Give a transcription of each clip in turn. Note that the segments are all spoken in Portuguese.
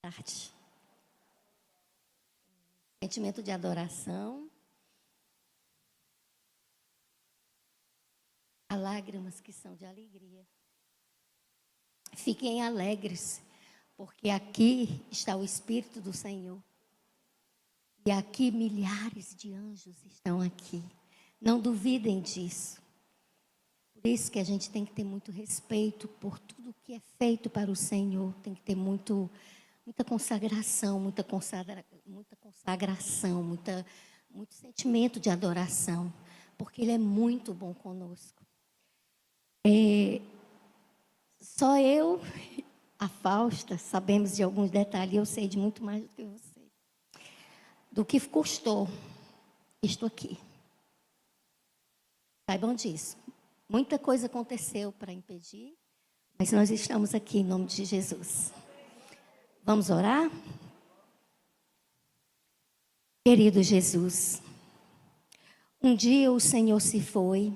tarde. Sentimento de adoração. Há lágrimas que são de alegria. Fiquem alegres, porque aqui está o Espírito do Senhor. E aqui milhares de anjos estão aqui. Não duvidem disso. Por isso que a gente tem que ter muito respeito por tudo que é feito para o Senhor. Tem que ter muita consagração, muito sentimento de adoração. Porque Ele é muito bom conosco. Só eu, a Fausta, sabemos de alguns detalhes. Eu sei de muito mais do que você. Do que custou, estou aqui. Saibam disso. Muita coisa aconteceu para impedir, mas nós estamos aqui em nome de Jesus. Vamos orar? Querido Jesus, um dia o Senhor se foi,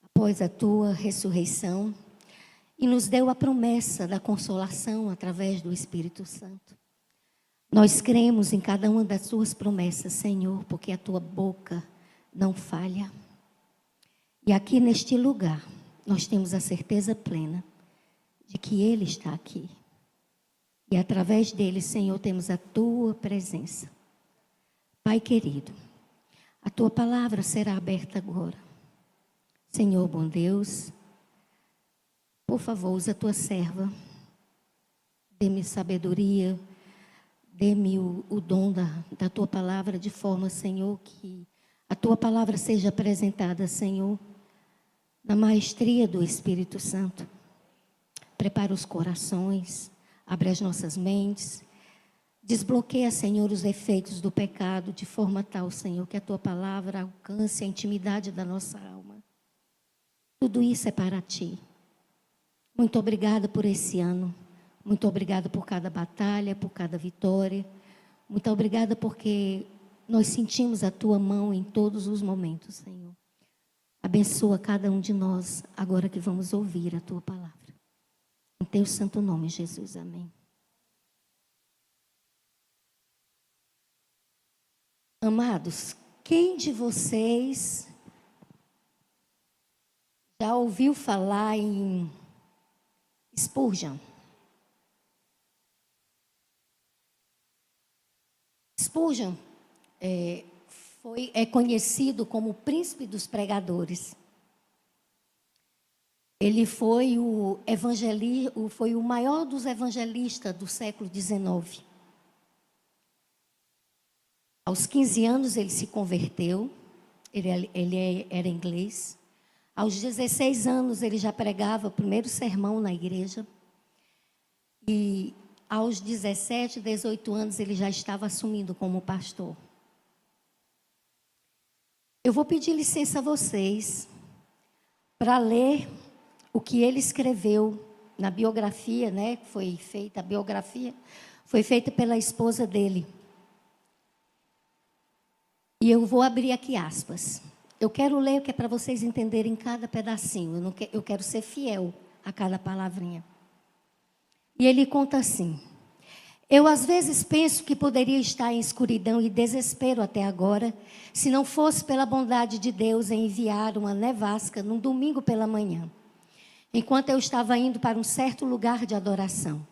após a tua ressurreição, e nos deu a promessa da consolação através do Espírito Santo. Nós cremos em cada uma das tuas promessas, Senhor, porque a tua boca não falha. E aqui neste lugar, nós temos a certeza plena de que Ele está aqui. E através dele, Senhor, temos a tua presença. Pai querido, a tua palavra será aberta agora. Senhor, bom Deus, por favor, usa a tua serva. Dê-me sabedoria, dê-me o dom da tua palavra, de forma, Senhor, que a tua palavra seja apresentada, Senhor, na maestria do Espírito Santo. Prepara os corações, abre as nossas mentes, desbloqueia, Senhor, os efeitos do pecado, de forma tal, Senhor, que a tua palavra alcance a intimidade da nossa alma. Tudo isso é para ti. Muito obrigada por esse ano. Muito obrigada por cada batalha, por cada vitória. Muito obrigada porque nós sentimos a tua mão em todos os momentos, Senhor. Abençoa cada um de nós agora que vamos ouvir a tua palavra. Em teu santo nome, Jesus. Amém. Amados, quem de vocês já ouviu falar em Spurgeon? Spurgeon é conhecido como o príncipe dos pregadores. Ele foi o maior dos evangelistas do século XIX. Aos 15 anos ele se converteu, ele era inglês. Aos 16 anos ele já pregava o primeiro sermão na igreja. E aos 17, 18 anos ele já estava assumindo como pastor. Eu vou pedir licença a vocês para ler o que ele escreveu na biografia, né? A biografia foi feita pela esposa dele. E eu vou abrir aqui aspas. Eu quero ler o que é para vocês entenderem cada pedacinho. Eu quero ser fiel a cada palavrinha. E ele conta assim: eu às vezes penso que poderia estar em escuridão e desespero até agora, se não fosse pela bondade de Deus em enviar uma nevasca num domingo pela manhã, enquanto eu estava indo para um certo lugar de adoração.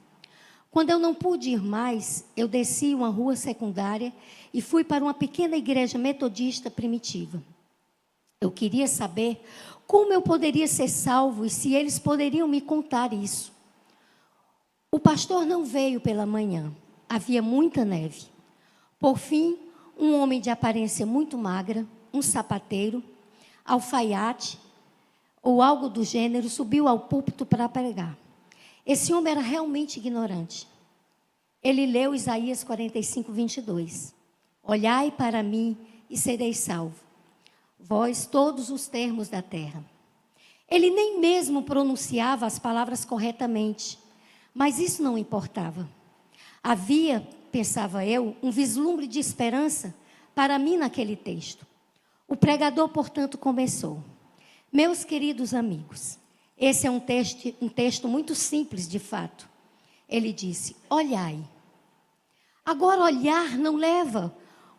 Quando eu não pude ir mais, eu desci uma rua secundária e fui para uma pequena igreja metodista primitiva. Eu queria saber como eu poderia ser salvo e se eles poderiam me contar isso. O pastor não veio pela manhã. Havia muita neve. Por fim, um homem de aparência muito magra, um sapateiro, alfaiate ou algo do gênero, subiu ao púlpito para pregar. Esse homem era realmente ignorante. Ele leu Isaías 45, 22. Olhai para mim e sereis salvos, vós todos os termos da terra. Ele nem mesmo pronunciava as palavras corretamente, mas isso não importava. Havia, pensava eu, um vislumbre de esperança para mim naquele texto. O pregador, portanto, começou: meus queridos amigos, esse é um texto muito simples de fato. Ele disse: olhai. Agora, olhar não leva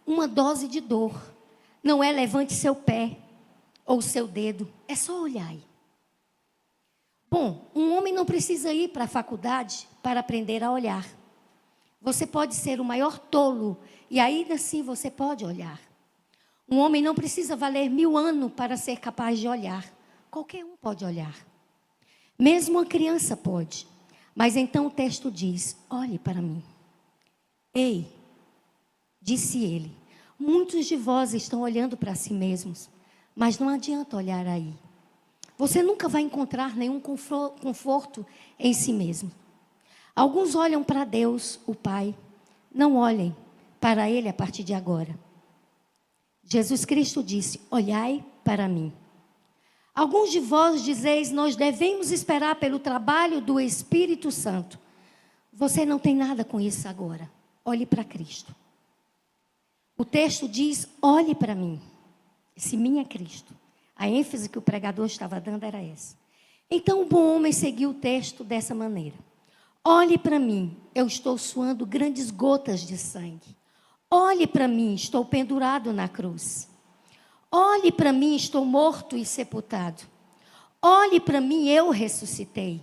uma dose de dor. Não é levante seu pé ou seu dedo. É só olhai. Bom, um homem não precisa ir para a faculdade para aprender a olhar. Você pode ser o maior tolo e ainda assim você pode olhar. Um homem não precisa valer 1000 anos para ser capaz de olhar. Qualquer um pode olhar. Mesmo uma criança pode. Mas então o texto diz: olhe para mim. Ei, disse ele, muitos de vós estão olhando para si mesmos, mas não adianta olhar aí. Você nunca vai encontrar nenhum conforto em si mesmo. Alguns olham para Deus, o Pai. Não olhem para Ele a partir de agora. Jesus Cristo disse: olhai para mim. Alguns de vós dizeis: nós devemos esperar pelo trabalho do Espírito Santo. Você não tem nada com isso agora. Olhe para Cristo. O texto diz: olhe para mim. Esse mim é Cristo. A ênfase que o pregador estava dando era essa. Então o bom homem seguiu o texto dessa maneira: olhe para mim, eu estou suando grandes gotas de sangue. Olhe para mim, estou pendurado na cruz. Olhe para mim, estou morto e sepultado. Olhe para mim, eu ressuscitei.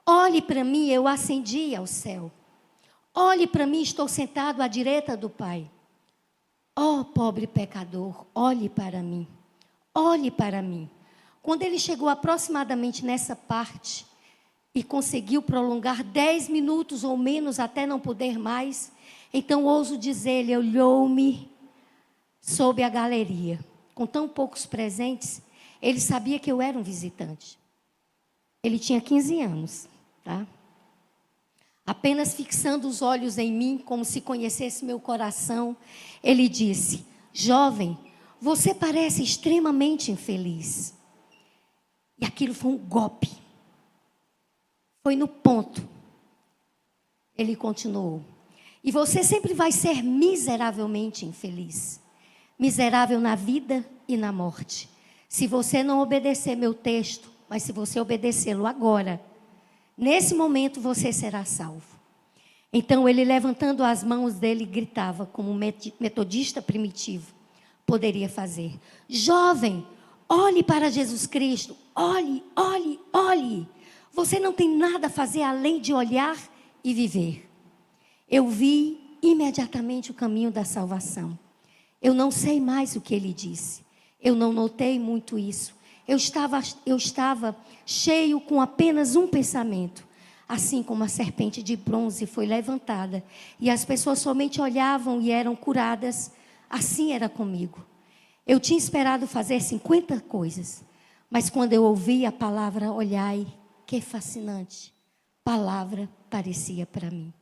Olhe para mim, eu ascendi ao céu. Olhe para mim, estou sentado à direita do Pai. Ó, pobre pecador, olhe para mim. Olhe para mim. Quando ele chegou aproximadamente nessa parte e conseguiu prolongar 10 minutos ou menos até não poder mais, então ouso dizer, ele olhou-me sob a galeria. Com tão poucos presentes, ele sabia que eu era um visitante. Ele tinha 15 anos, tá? Apenas fixando os olhos em mim, como se conhecesse meu coração, ele disse: jovem, você parece extremamente infeliz. E aquilo foi um golpe. Foi no ponto. Ele continuou: e você sempre vai ser miseravelmente infeliz. Miserável na vida e na morte. Se você não obedecer meu texto, mas se você obedecê-lo agora, nesse momento você será salvo. Então ele, levantando as mãos dele, gritava, como um metodista primitivo poderia fazer: jovem, olhe para Jesus Cristo. Olhe, olhe, olhe. Você não tem nada a fazer além de olhar e viver. Eu vi imediatamente o caminho da salvação. Eu não sei mais o que ele disse. Eu não notei muito isso. Eu estava cheio com apenas um pensamento. Assim como a serpente de bronze foi levantada e as pessoas somente olhavam e eram curadas, assim era comigo. Eu tinha esperado fazer 50 coisas, mas quando eu ouvi a palavra olhai, que fascinante, palavra parecia para mim.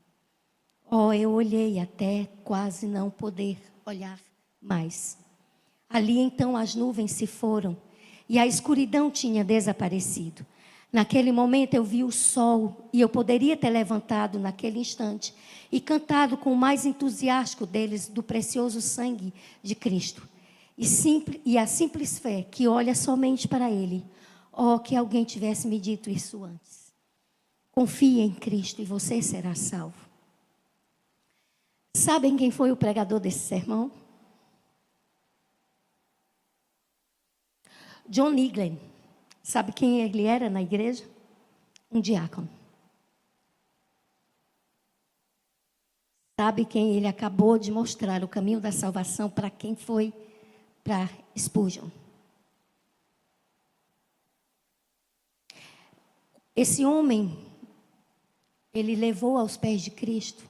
Oh, eu olhei até quase não poder olhar mais. Ali então as nuvens se foram e a escuridão tinha desaparecido. Naquele momento eu vi o sol e eu poderia ter levantado naquele instante e cantado com o mais entusiástico deles do precioso sangue de Cristo. E a simples fé que olha somente para Ele. Oh, que alguém tivesse me dito isso antes. Confie em Cristo e você será salvo. Sabem quem foi o pregador desse sermão? John Niglen. Sabe quem ele era na igreja? Um diácono. Sabe quem ele acabou de mostrar o caminho da salvação para quem foi? Para Spurgeon. Esse homem, ele levou aos pés de Cristo,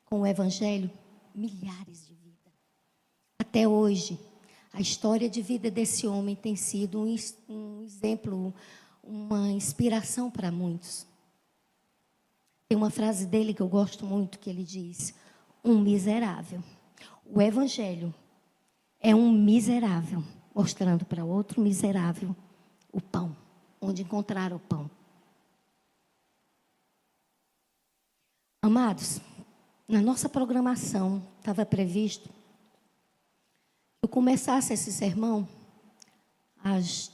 com o Evangelho, milhares de vidas. Até hoje, a história de vida desse homem tem sido um exemplo, uma inspiração para muitos. Tem uma frase dele que eu gosto muito, que ele diz: um miserável. O Evangelho é um miserável, mostrando para outro miserável o pão, onde encontrar o pão. Amados, na nossa programação estava previsto eu começasse esse sermão às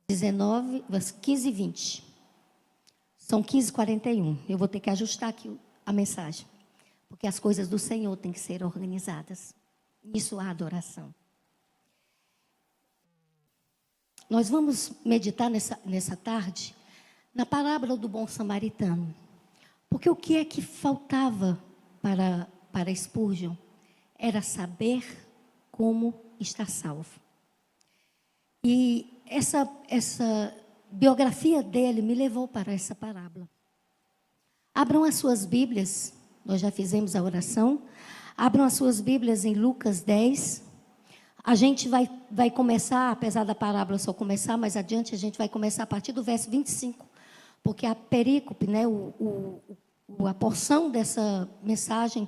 19, 15 e 20. São 15h41. Eu vou ter que ajustar aqui a mensagem. Porque as coisas do Senhor têm que ser organizadas. Isso há adoração. Nós vamos meditar nessa tarde na parábola do bom samaritano. Porque o que é que faltava para Spurgeon era saber como está salvo. E essa biografia dele me levou para essa parábola. Abram as suas Bíblias, nós já fizemos a oração. Abram as suas Bíblias em Lucas 10. A gente vai começar, apesar da parábola só começar, mais adiante a gente vai começar a partir do verso 25. Porque a perícope, né, a porção dessa mensagem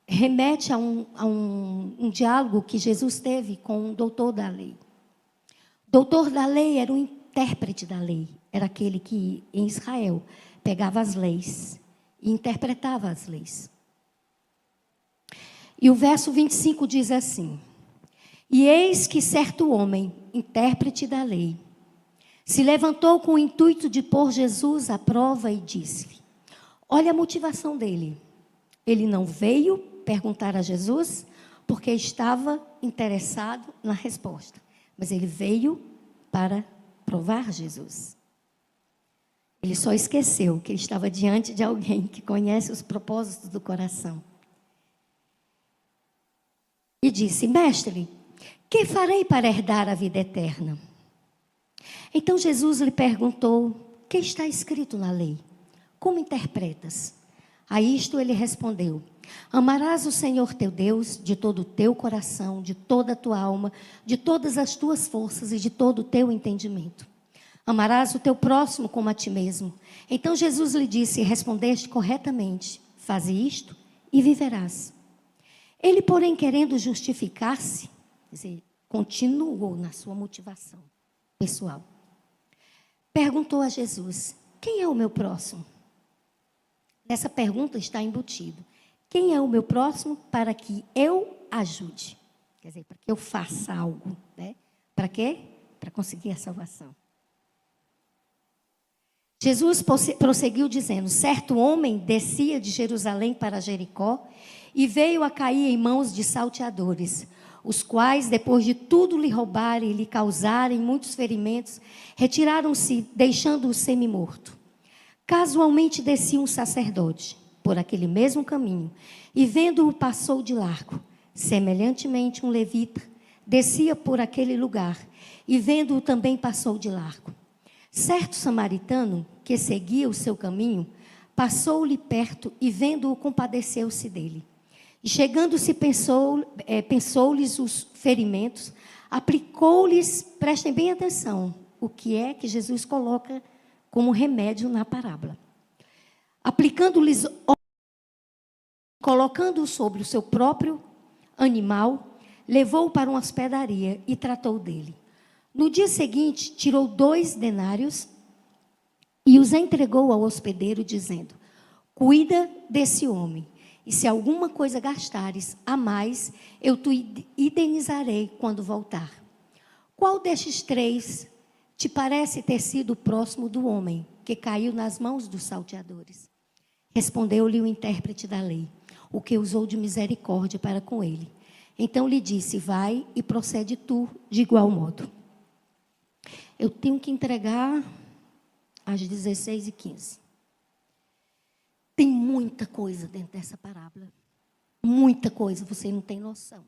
remete a um diálogo que Jesus teve com um doutor da lei. O doutor da lei era um intérprete da lei. Era aquele que, em Israel, pegava as leis e interpretava as leis. E o verso 25 diz assim: E eis que certo homem, intérprete da lei, se levantou com o intuito de pôr Jesus à prova e disse-lhe: Olha a motivação dele. Ele não veio perguntar a Jesus porque estava interessado na resposta, mas ele veio para provar Jesus. Ele só esqueceu que ele estava diante de alguém que conhece os propósitos do coração. E disse: Mestre, que farei para herdar a vida eterna? Então Jesus lhe perguntou: que está escrito na lei? Como interpretas? A isto ele respondeu: Amarás o Senhor teu Deus de todo o teu coração, de toda a tua alma, de todas as tuas forças e de todo o teu entendimento. Amarás o teu próximo como a ti mesmo. Então Jesus lhe disse: respondeste corretamente, faze isto e viverás. Ele, porém, querendo justificar-se, quer dizer, continuou na sua motivação pessoal. Perguntou a Jesus: quem é o meu próximo? Nessa pergunta está embutido: quem é o meu próximo para que eu ajude? Quer dizer, para que eu faça algo, né? Para quê? Para conseguir a salvação. Jesus prosseguiu dizendo: certo homem descia de Jerusalém para Jericó e veio a cair em mãos de salteadores, os quais, depois de tudo lhe roubarem e lhe causarem muitos ferimentos, retiraram-se, deixando-o semi-morto. Casualmente descia um sacerdote por aquele mesmo caminho e, vendo-o, passou de largo. Semelhantemente, um levita descia por aquele lugar e, vendo-o, também passou de largo. Certo samaritano, que seguia o seu caminho, passou-lhe perto e, vendo-o, compadeceu-se dele. E chegando-se, pensou-lhes os ferimentos, aplicou-lhes, prestem bem atenção, o que é que Jesus coloca como remédio na parábola. Aplicando-lhes, colocando-o sobre o seu próprio animal, levou-o para uma hospedaria e tratou dele. No dia seguinte, tirou 2 denários e os entregou ao hospedeiro, dizendo: cuida desse homem, e se alguma coisa gastares a mais, eu te indenizarei quando voltar. Qual destes 3 te parece ter sido o próximo do homem que caiu nas mãos dos salteadores? Respondeu-lhe o intérprete da lei: o que usou de misericórdia para com ele. Então lhe disse: vai e procede tu de igual modo. Eu tenho que entregar às 16h15. Tem muita coisa dentro dessa parábola. Muita coisa, você não tem noção.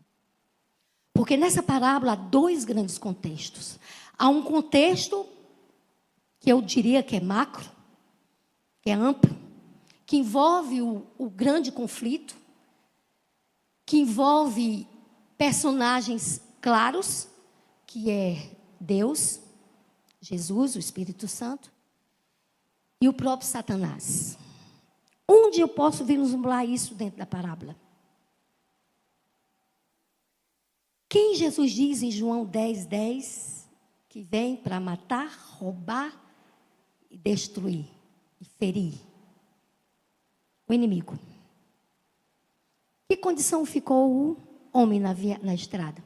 Porque nessa parábola há 2 grandes contextos. Há um contexto que eu diria que é macro, que é amplo, que envolve o grande conflito, que envolve personagens claros, que é Deus, Jesus, o Espírito Santo, e o próprio Satanás. Onde eu posso vislumbrar isso dentro da parábola? Quem Jesus diz em João 10:10 que vem para matar, roubar e destruir e ferir? O inimigo. Que condição ficou o homem na estrada?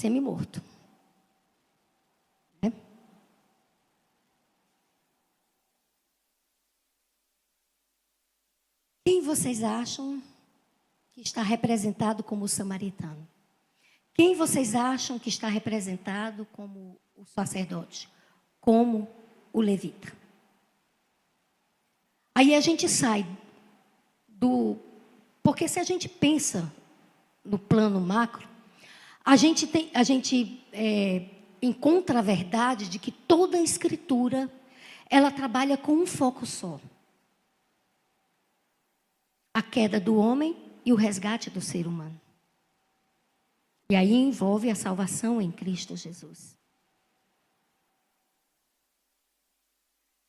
semi-morto. Né? Quem vocês acham que está representado como o samaritano? Quem vocês acham que está representado como o sacerdote? Como o levita? Aí a gente sai do... Porque se a gente pensa no plano macro, a gente encontra a verdade de que toda a Escritura, ela trabalha com um foco só. A queda do homem e o resgate do ser humano. E aí envolve a salvação em Cristo Jesus.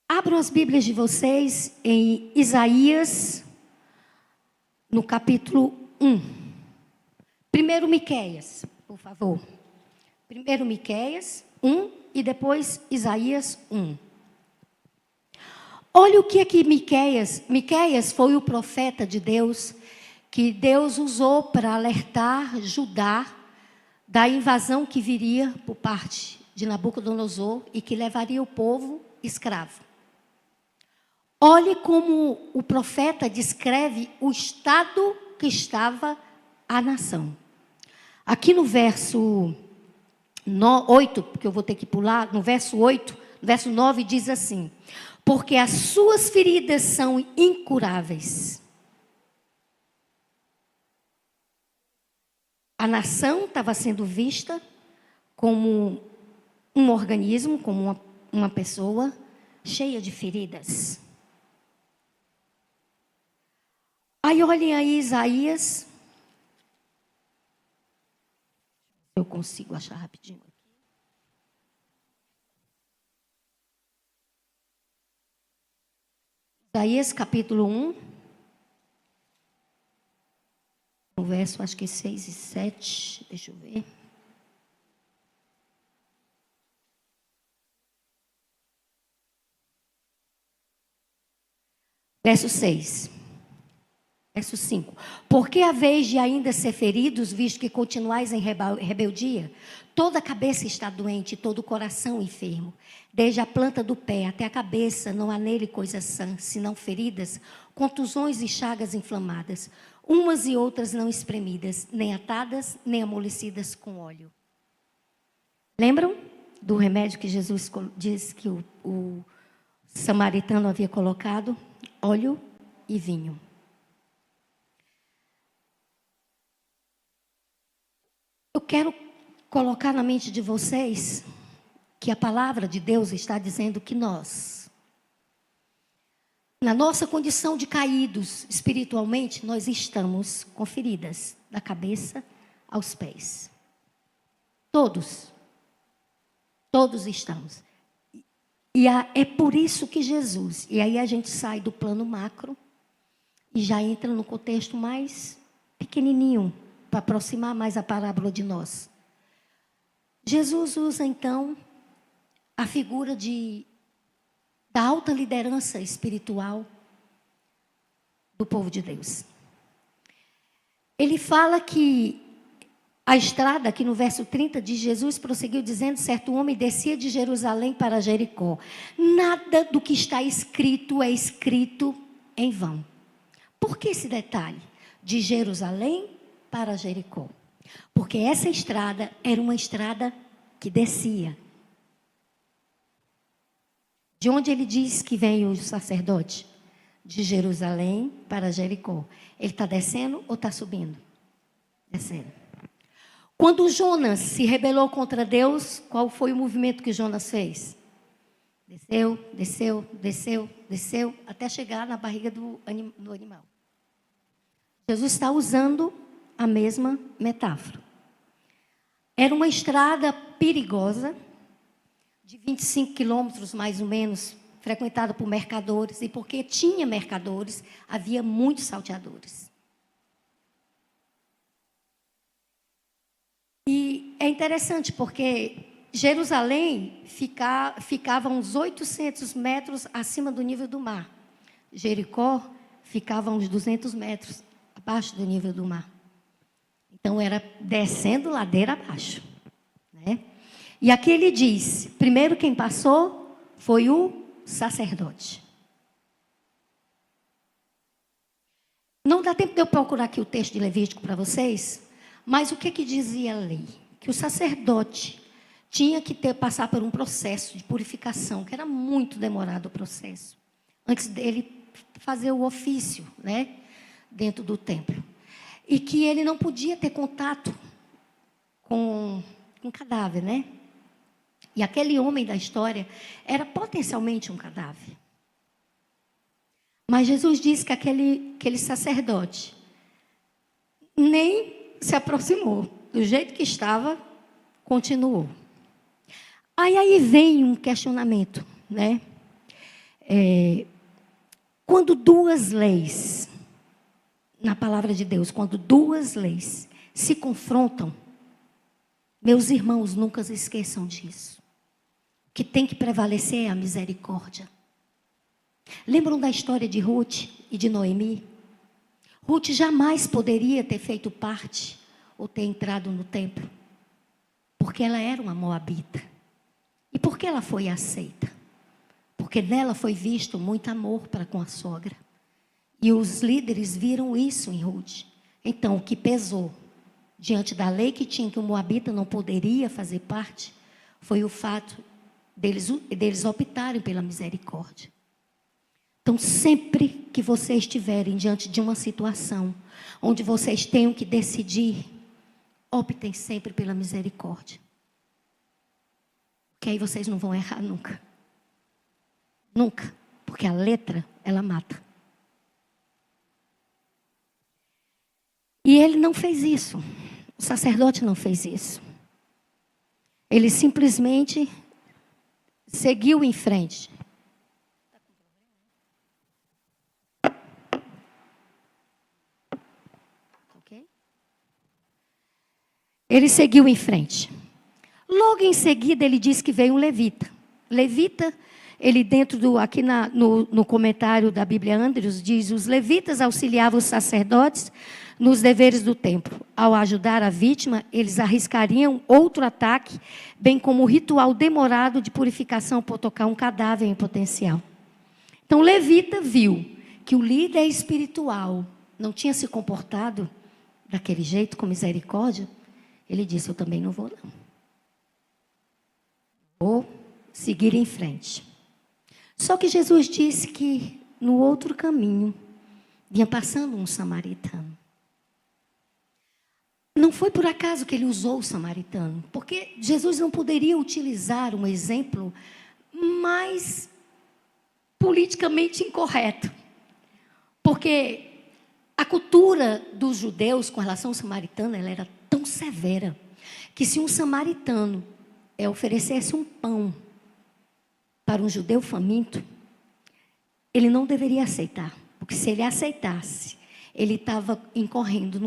Abram as Bíblias de vocês em Isaías, no capítulo 1. Primeiro Miqueias, por favor. Primeiro Miqueias 1 e depois Isaías 1. Olha o que aqui Miqueias. Miqueias foi o profeta de Deus que Deus usou para alertar Judá da invasão que viria por parte de Nabucodonosor e que levaria o povo escravo. Olhe como o profeta descreve o estado que estava a nação. Aqui no verso 8, porque eu vou ter que pular, no verso 8, no verso 9 diz assim: porque as suas feridas são incuráveis. A nação estava sendo vista como um organismo, como uma pessoa cheia de feridas. Aí olhem aí Isaías. Eu consigo achar rapidinho aqui. Isaías capítulo 1. No verso, acho que 6 e 7. Deixa eu ver. Verso 6. Verso 5. Porque a vez de ainda ser feridos, visto que continuais em rebeldia, toda a cabeça está doente, todo o coração enfermo. Desde a planta do pé até a cabeça, não há nele coisa sã, senão feridas, contusões e chagas inflamadas, umas e outras não espremidas, nem atadas, nem amolecidas com óleo. Lembram do remédio que Jesus disse que o samaritano havia colocado? Óleo e vinho. Eu quero colocar na mente de vocês que a palavra de Deus está dizendo que nós, na nossa condição de caídos espiritualmente, nós estamos com feridas da cabeça aos pés. Todos estamos. E é por isso que Jesus, e aí a gente sai do plano macro e já entra no contexto mais pequenininho, para aproximar mais a parábola de nós. Jesus usa então a figura da alta liderança espiritual do povo de Deus. Ele fala que a estrada, aqui no verso 30, de Jesus prosseguiu dizendo: certo homem descia de Jerusalém para Jericó. Nada do que está escrito é escrito em vão. Por que esse detalhe? De Jerusalém para Jericó. Porque essa estrada era uma estrada que descia. De onde ele diz que vem o sacerdote? De Jerusalém para Jericó. Ele está descendo ou está subindo? Descendo. Quando Jonas se rebelou contra Deus, qual foi o movimento que Jonas fez? Desceu, desceu, desceu, desceu, até chegar na barriga do animal. Jesus está usando a mesma metáfora. Era uma estrada perigosa, de 25 quilômetros mais ou menos, frequentada por mercadores, e porque tinha mercadores, havia muitos salteadores. E é interessante porque Jerusalém ficava uns 800 metros acima do nível do mar. Jericó ficava uns 200 metros abaixo do nível do mar. Então, era descendo ladeira abaixo. né? E aqui ele diz, primeiro quem passou foi o sacerdote. Não dá tempo de eu procurar aqui o texto de Levítico para vocês, mas o que dizia a lei? Que o sacerdote tinha que passar por um processo de purificação, que era muito demorado o processo, antes dele fazer o ofício, né, dentro do templo. E que ele não podia ter contato com um cadáver, né? E aquele homem da história era potencialmente um cadáver. Mas Jesus disse que aquele sacerdote nem se aproximou. Do jeito que estava, continuou. Aí vem um questionamento, né? Quando duas leis, na palavra de Deus, quando duas leis se confrontam, meus irmãos, nunca se esqueçam disso. O que tem que prevalecer é a misericórdia. Lembram da história de Ruth e de Noemi? Ruth jamais poderia ter feito parte ou ter entrado no templo, porque ela era uma moabita. E por que ela foi aceita? Porque nela foi visto muito amor para com a sogra. E os líderes viram isso em Ruth. Então, o que pesou diante da lei que tinha que o moabita não poderia fazer parte, foi o fato deles optarem pela misericórdia. Então, sempre que vocês estiverem diante de uma situação onde vocês tenham que decidir, optem sempre pela misericórdia. Que aí vocês não vão errar nunca. Nunca. Porque a letra, ela mata. E ele não fez isso. O sacerdote não fez isso. Ele simplesmente seguiu em frente. Ok? Ele seguiu em frente. Logo em seguida, ele diz que veio um levita. Levita, ele aqui no comentário da Bíblia Andrews, diz: os levitas auxiliavam os sacerdotes nos deveres do templo. Ao ajudar a vítima, eles arriscariam outro ataque, bem como o ritual demorado de purificação por tocar um cadáver em potencial. Então, o levita viu que o líder espiritual não tinha se comportado daquele jeito, com misericórdia. Ele disse: eu também não vou, não. Vou seguir em frente. Só que Jesus disse que no outro caminho vinha passando um samaritano. Não foi por acaso que ele usou o samaritano, porque Jesus não poderia utilizar um exemplo mais politicamente incorreto. Porque a cultura dos judeus com relação ao samaritano, ela era tão severa, que se um samaritano oferecesse um pão para um judeu faminto, ele não deveria aceitar. Porque se ele aceitasse, ele estava incorrendo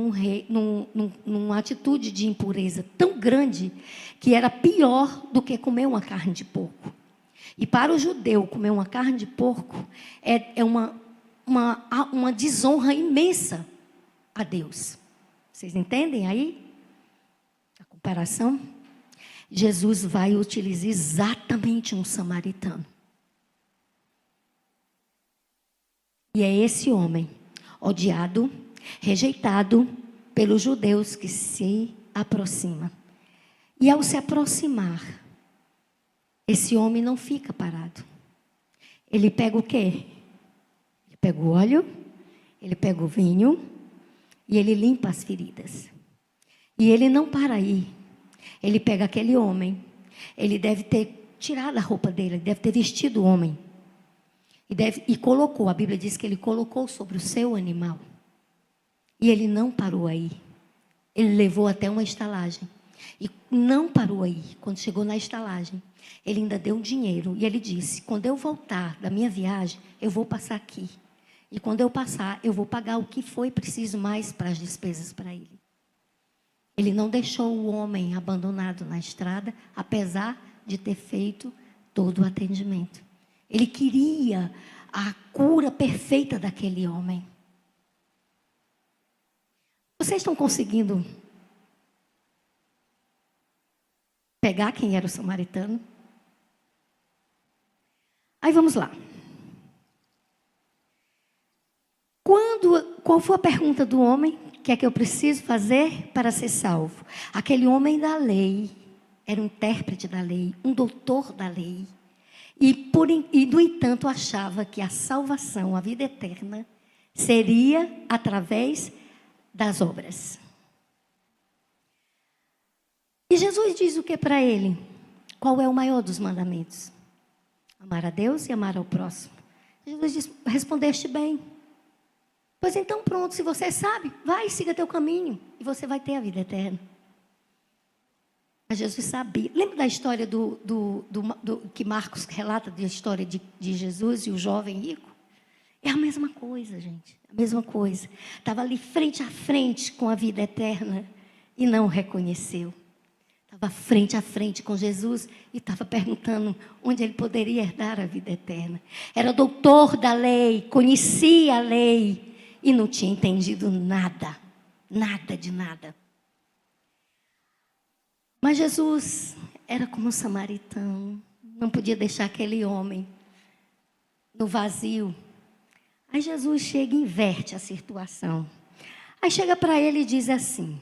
numa atitude de impureza tão grande, que era pior do que comer uma carne de porco. E para o judeu, comer uma carne de porco é uma desonra imensa a Deus. Vocês entendem aí a comparação? Jesus vai utilizar exatamente um samaritano. E é esse homem, odiado, rejeitado pelos judeus, que se aproxima. E ao se aproximar, esse homem não fica parado. Ele pega o quê? Ele pega o óleo, ele pega o vinho e ele limpa as feridas. E ele não para aí. Ele pega aquele homem, ele deve ter tirado a roupa dele, ele deve ter vestido o homem. E colocou, a Bíblia diz que ele colocou sobre o seu animal. E ele não parou aí. Ele levou até uma estalagem. E não parou aí. Quando chegou na estalagem, ele ainda deu dinheiro. E ele disse: quando eu voltar da minha viagem, eu vou passar aqui. E quando eu passar, eu vou pagar o que foi preciso mais para as despesas para ele. Ele não deixou o homem abandonado na estrada, apesar de ter feito todo o atendimento. Ele queria a cura perfeita daquele homem. Vocês estão conseguindo pegar quem era o samaritano. Aí vamos lá. Qual foi a pergunta do homem? O que é que eu preciso fazer para ser salvo? Aquele homem da lei, era um intérprete da lei, um doutor da lei. E, no entanto, achava que a salvação, a vida eterna, seria através das obras. E Jesus diz o que para ele? Qual é o maior dos mandamentos? Amar a Deus e amar ao próximo. Jesus diz, respondeste bem. Pois então pronto, se você sabe, vai, siga teu caminho e você vai ter a vida eterna. Mas Jesus sabia. Lembra da história que Marcos relata, da história de Jesus e o jovem rico? É a mesma coisa, gente. A mesma coisa. Estava ali frente a frente com a vida eterna e não reconheceu. Estava frente a frente com Jesus e estava perguntando onde ele poderia herdar a vida eterna. Era doutor da lei, conhecia a lei e não tinha entendido nada. Nada de nada. Mas Jesus era como um samaritano. Não podia deixar aquele homem no vazio. Aí Jesus chega e inverte a situação. Aí chega para ele e diz assim.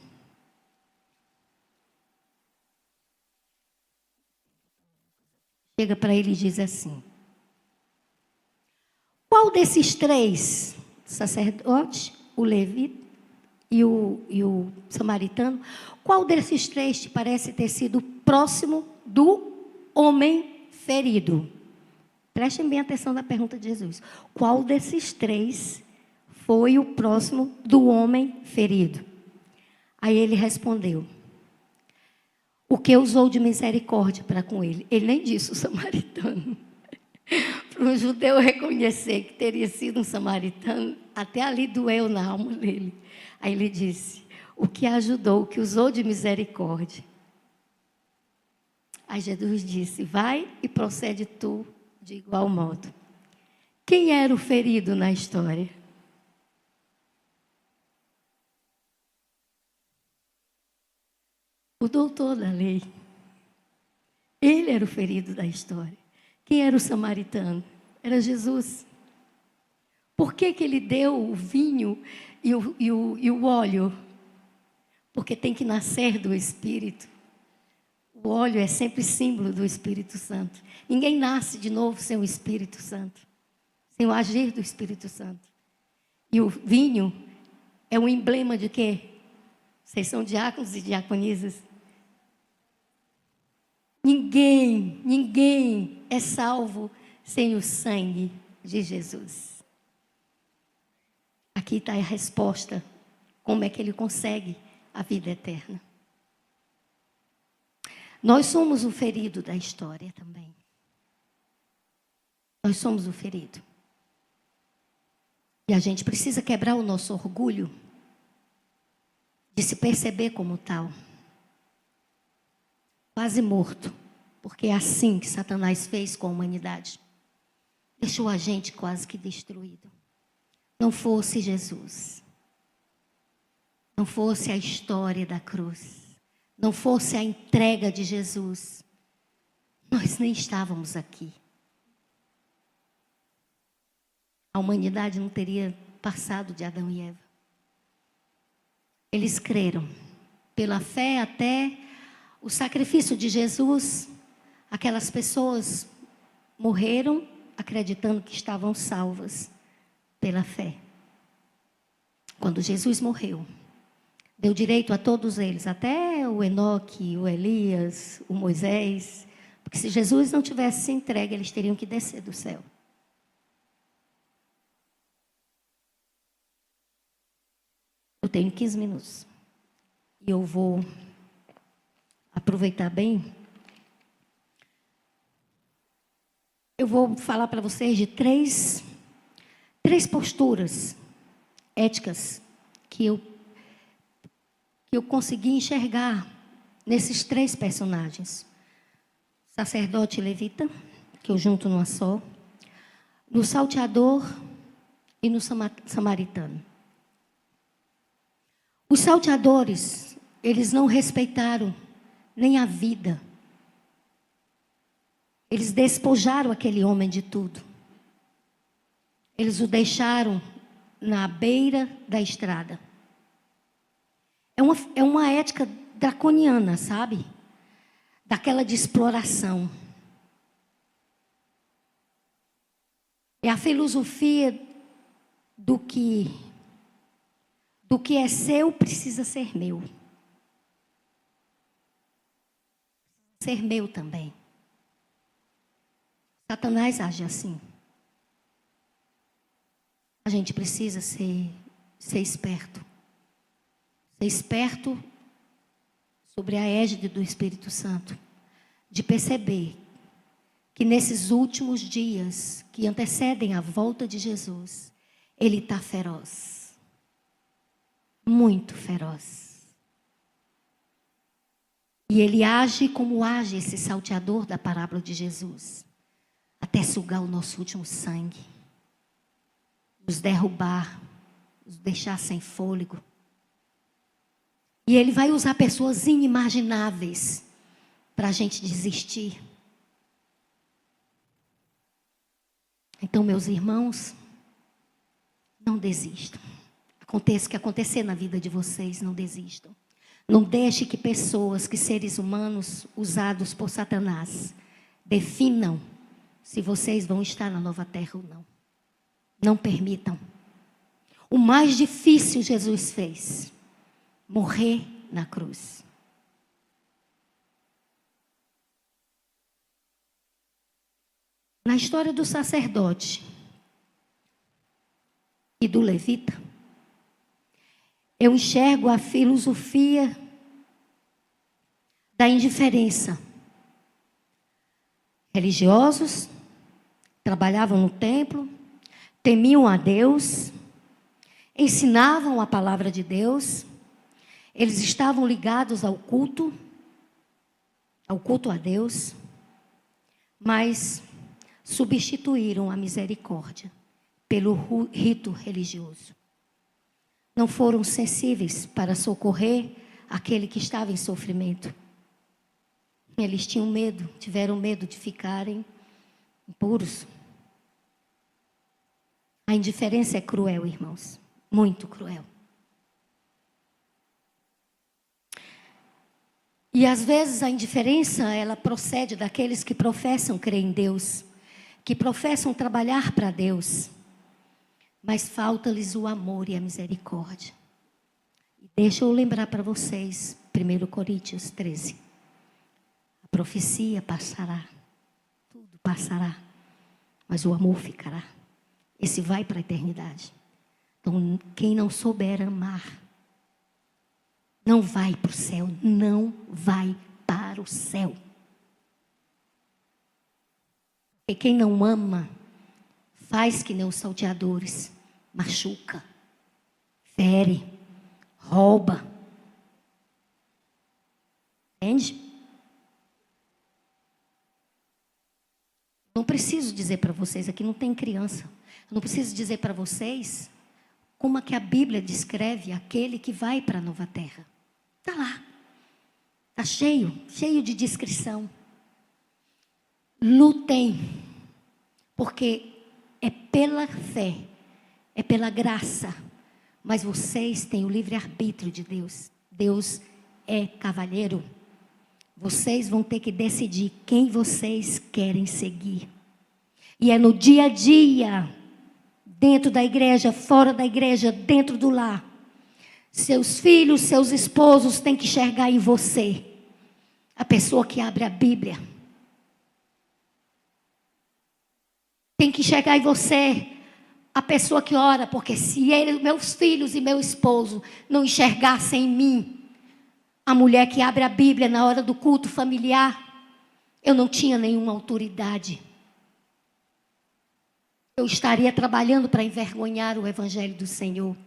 Chega para ele e diz assim. Qual desses três, o sacerdote, o levita e o samaritano, qual desses três te parece ter sido próximo do homem ferido? Prestem bem atenção na pergunta de Jesus. Qual desses três foi o próximo do homem ferido? Aí ele respondeu. O que usou de misericórdia para com ele? Ele nem disse o samaritano. Para um judeu reconhecer que teria sido um samaritano, até ali doeu na alma dele. Aí ele disse, o que ajudou, o que usou de misericórdia. Aí Jesus disse, vai e procede tu de igual modo. Quem era o ferido na história? O doutor da lei. Ele era o ferido da história. Quem era o samaritano? Era Jesus. Por que ele deu o vinho e o óleo? Porque tem que nascer do Espírito. O óleo é sempre símbolo do Espírito Santo. Ninguém nasce de novo sem o Espírito Santo. Sem o agir do Espírito Santo. E o vinho é um emblema de quê? Vocês são diáconos e diaconisas. Ninguém é salvo sem o sangue de Jesus. Aqui está a resposta. Como é que ele consegue a vida eterna? Nós somos o ferido da história também. Nós somos o ferido. E a gente precisa quebrar o nosso orgulho de se perceber como tal. Quase morto, porque é assim que Satanás fez com a humanidade. Deixou a gente quase que destruído. Não fosse Jesus, não fosse a história da cruz, não fosse a entrega de Jesus, nós nem estávamos aqui. A humanidade não teria passado de Adão e Eva. Eles creram, pela fé até o sacrifício de Jesus, aquelas pessoas morreram acreditando que estavam salvas pela fé. Quando Jesus morreu, deu direito a todos eles, até o Enoque, o Elias, o Moisés, porque se Jesus não tivesse se entregue, eles teriam que descer do céu. Eu tenho 15 minutos e eu vou aproveitar bem. Eu vou falar para vocês de três posturas éticas que eu consegui enxergar nesses três personagens. Sacerdote e levita, que eu junto numa só, no salteador e no samaritano. Os salteadores, eles não respeitaram nem a vida Eles despojaram aquele homem de tudo. Eles o deixaram na beira da estrada. É uma ética draconiana, sabe? Daquela de exploração. É a filosofia do que é seu precisa ser meu. Ser meu também. Satanás age assim. A gente precisa ser esperto. Ser esperto sobre a égide do Espírito Santo. De perceber que nesses últimos dias que antecedem a volta de Jesus, Ele está feroz. Muito feroz. E Ele age como age esse salteador da parábola de Jesus. Até sugar o nosso último sangue. Nos derrubar. Nos deixar sem fôlego. E Ele vai usar pessoas inimagináveis para a gente desistir. Então, meus irmãos, não desistam. Aconteça o que acontecer na vida de vocês, não desistam. Não deixe que pessoas, que seres humanos usados por Satanás, definam se vocês vão estar na nova terra ou não. Não permitam. O mais difícil Jesus fez, morrer na cruz. Na história do sacerdote e do levita, eu enxergo a filosofia da indiferença. Religiosos, trabalhavam no templo, temiam a Deus, ensinavam a palavra de Deus, eles estavam ligados ao culto a Deus, mas substituíram a misericórdia pelo rito religioso. Não foram sensíveis para socorrer aquele que estava em sofrimento. Eles tinham medo, tiveram medo de ficarem impuros. A indiferença é cruel, irmãos, muito cruel. E às vezes a indiferença, ela procede daqueles que professam crer em Deus, que professam trabalhar para Deus, mas falta-lhes o amor e a misericórdia. Deixa eu lembrar para vocês, 1 Coríntios 13. A profecia passará, tudo passará, mas o amor ficará. Esse vai para a eternidade. Então, quem não souber amar, não vai para o céu, não vai para o céu. E quem não ama, faz que nem os salteadores, machuca, fere, rouba. Entende? Não preciso dizer para vocês, aqui não tem criança. Eu não preciso dizer para vocês como é que a Bíblia descreve aquele que vai para a nova terra. Está lá. Está cheio de descrição. Lutem, porque é pela fé, é pela graça, mas vocês têm o livre-arbítrio de Deus. Deus é cavalheiro. Vocês vão ter que decidir quem vocês querem seguir. E é no dia a dia, dentro da igreja, fora da igreja, dentro do lar. Seus filhos, seus esposos têm que enxergar em você a pessoa que abre a Bíblia. Tem que enxergar em você a pessoa que ora, porque se meus filhos e meu esposo não enxergassem em mim a mulher que abre a Bíblia na hora do culto familiar, eu não tinha nenhuma autoridade. Eu estaria trabalhando para envergonhar o Evangelho do Senhor.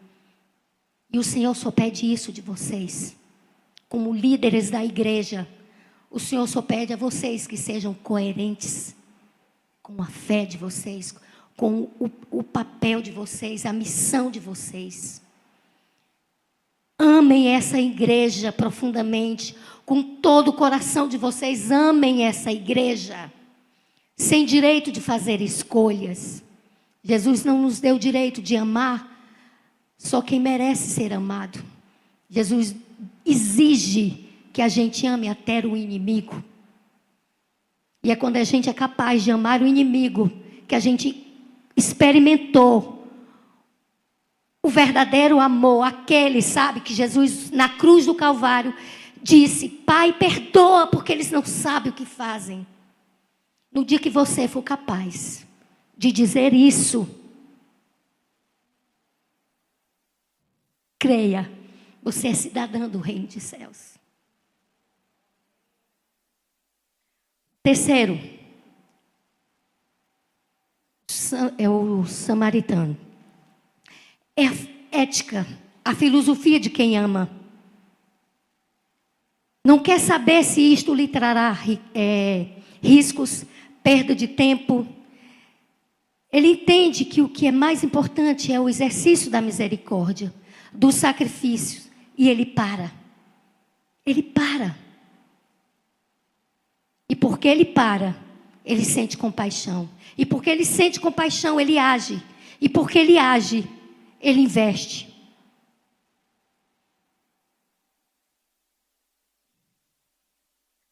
E o Senhor só pede isso de vocês. Como líderes da igreja, o Senhor só pede a vocês que sejam coerentes com a fé de vocês, com o papel de vocês, a missão de vocês. Amem essa igreja profundamente, com todo o coração de vocês, amem essa igreja. sem direito de fazer escolhas. Jesus não nos deu o direito de amar só quem merece ser amado. Jesus exige que a gente ame até o inimigo. E é quando a gente é capaz de amar o inimigo que a gente experimentou o verdadeiro amor, aquele, sabe, que Jesus na cruz do Calvário disse: Pai, perdoa porque eles não sabem o que fazem. No dia que você for capaz de dizer isso, creia, você é cidadã do reino dos céus. Terceiro, é o samaritano. É a ética, a filosofia de quem ama. Não quer saber se isto lhe trará riscos, perda de tempo. Ele entende que o que é mais importante é o exercício da misericórdia, do sacrifício. E ele para. Ele para. E porque ele para, ele sente compaixão. E porque ele sente compaixão, ele age. E porque ele age, ele investe.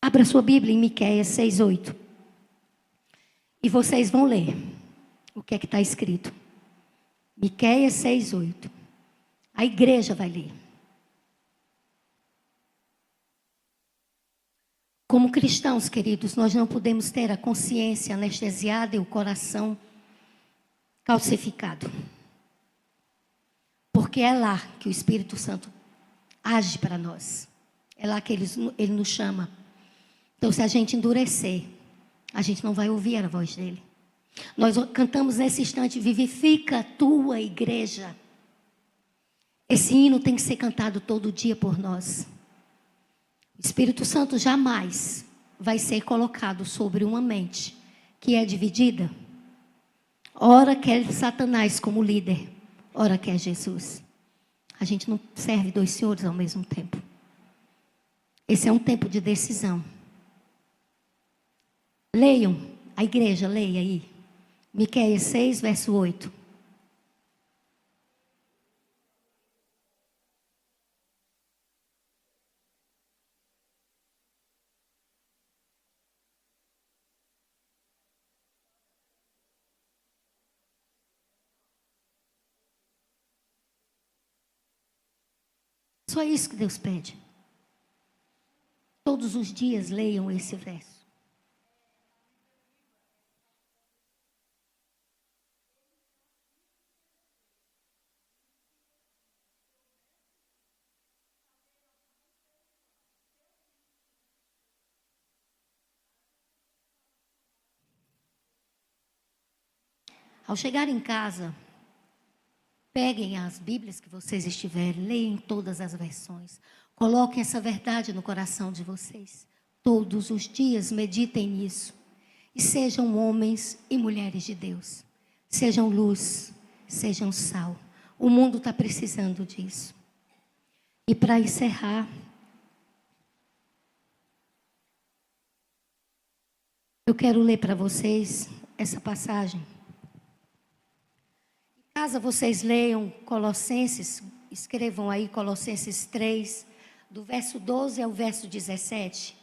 Abra sua Bíblia em Miqueias 6:8. E vocês vão ler o que é que está escrito. Miqueias 6:8. A igreja vai ler. Como cristãos, queridos, nós não podemos ter a consciência anestesiada e o coração calcificado. Porque é lá que o Espírito Santo age para nós. É lá que ele nos chama. Então, se a gente endurecer, a gente não vai ouvir a voz dele. Nós cantamos nesse instante: vivifica a tua igreja. Esse hino tem que ser cantado todo dia por nós. O Espírito Santo jamais vai ser colocado sobre uma mente que é dividida. Ora quer Satanás como líder, ora quer Jesus. A gente não serve dois senhores ao mesmo tempo. Esse é um tempo de decisão. Leiam, a igreja, leia aí. Miqueias 6, verso 8. Só isso que Deus pede. Todos os dias leiam esse verso. Ao chegar em casa, peguem as Bíblias que vocês estiverem, leiam todas as versões. Coloquem essa verdade no coração de vocês. Todos os dias meditem nisso. E sejam homens e mulheres de Deus. Sejam luz, sejam sal. O mundo está precisando disso. E para encerrar, eu quero ler para vocês essa passagem. Caso vocês leiam Colossenses, escrevam aí Colossenses 3, do verso 12 ao verso 17.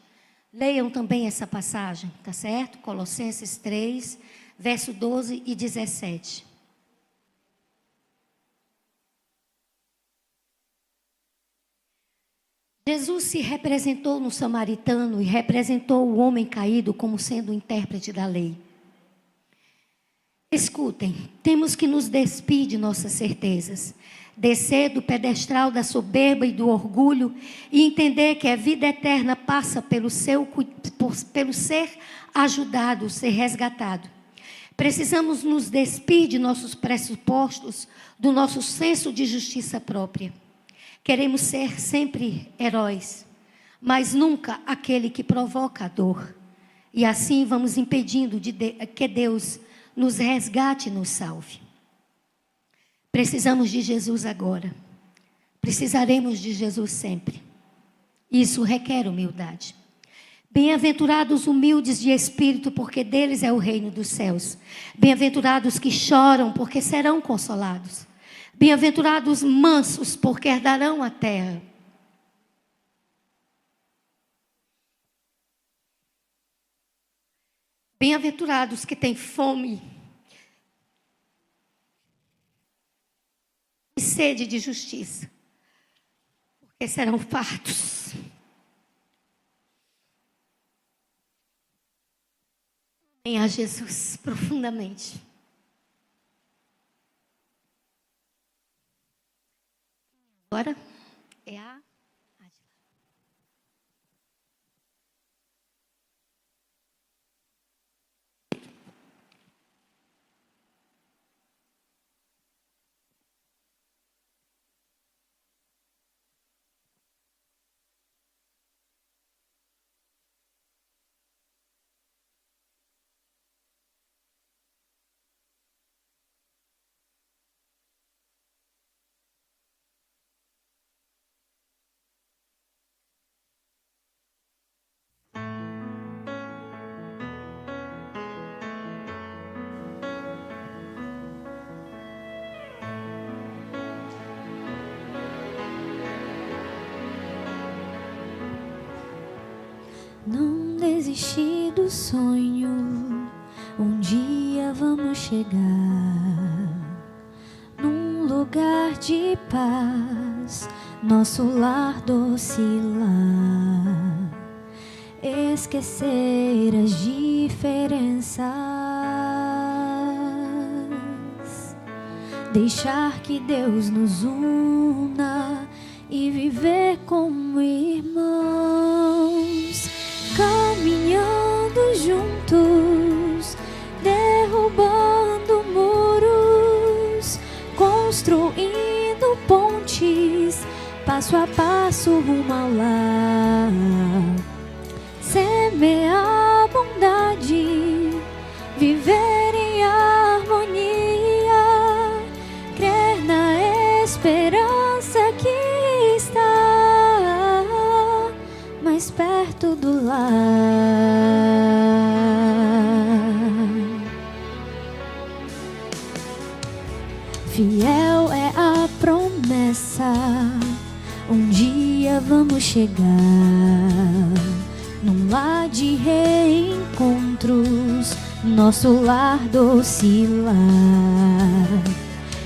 Leiam também essa passagem, tá certo? Colossenses 3, verso 12 e 17. Jesus se representou no samaritano e representou o homem caído como sendo o intérprete da lei. Escutem, temos que nos despir de nossas certezas, descer do pedestral da soberba e do orgulho e entender que a vida eterna passa pelo ser ajudado, ser resgatado. Precisamos nos despir de nossos pressupostos, do nosso senso de justiça própria. Queremos ser sempre heróis, mas nunca aquele que provoca a dor. E assim vamos impedindo que Deus nos resgate e nos salve. Precisamos de Jesus agora. Precisaremos de Jesus sempre. Isso requer humildade. Bem-aventurados os humildes de espírito, porque deles é o reino dos céus. Bem-aventurados que choram, porque serão consolados. Bem-aventurados os mansos, porque herdarão a terra. Bem-aventurados que têm fome e sede de justiça, porque serão fartos. Amém a Jesus profundamente. Agora é a Não desistir do sonho, um dia vamos chegar num lugar de paz, nosso lar doce lar. Esquecer as diferenças, deixar que Deus nos una e viver como irmãos. Caminhando juntos, derrubando muros, construindo pontes, passo a passo rumo ao lar. Semear bondade, viver em harmonia, crer na esperança que está mais perto do lar. Fiel é a promessa, um dia vamos chegar num lar de reencontros, nosso lar doce lar.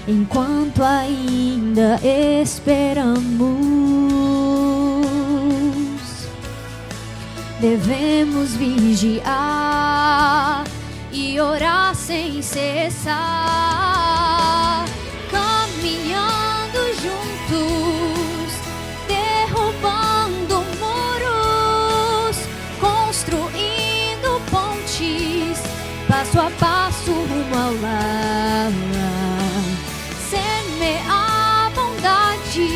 Enquanto ainda esperamos, devemos vigiar e orar sem cessar, caminhando juntos, derrubando muros, construindo pontes, passo a passo rumo ao lar. Semear bondade,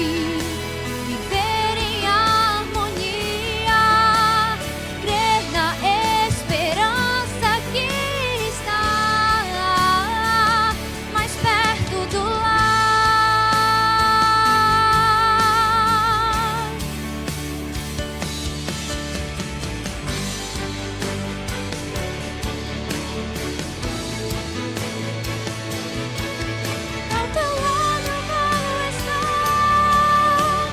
viver em harmonia, crer na esperança que está mais perto do lar. Ao teu lado vou estar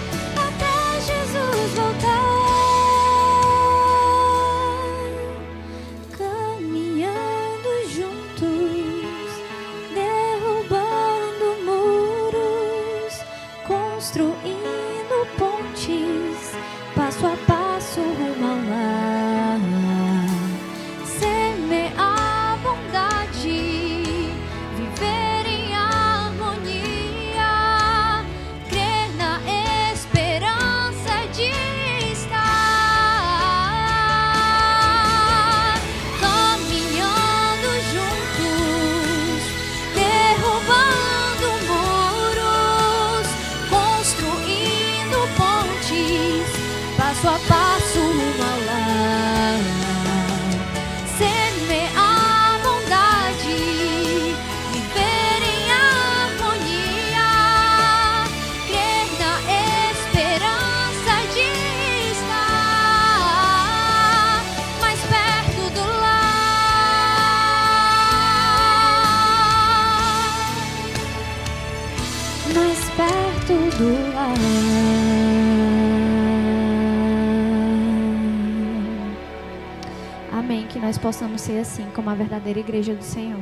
até Jesus voltar. Caminhando juntos, derrubando muros, construindo pontes, passo a passo rumo ao lar. Semear bondade, viver em harmonia, crer na esperança de estar caminhando juntos, derrubando muros, construindo pontes, passo a passo rumo ao lar. Semear bondade, viver em harmonia, crer na esperança de estar do lar. Amém. Que nós possamos ser assim, como a verdadeira igreja do Senhor.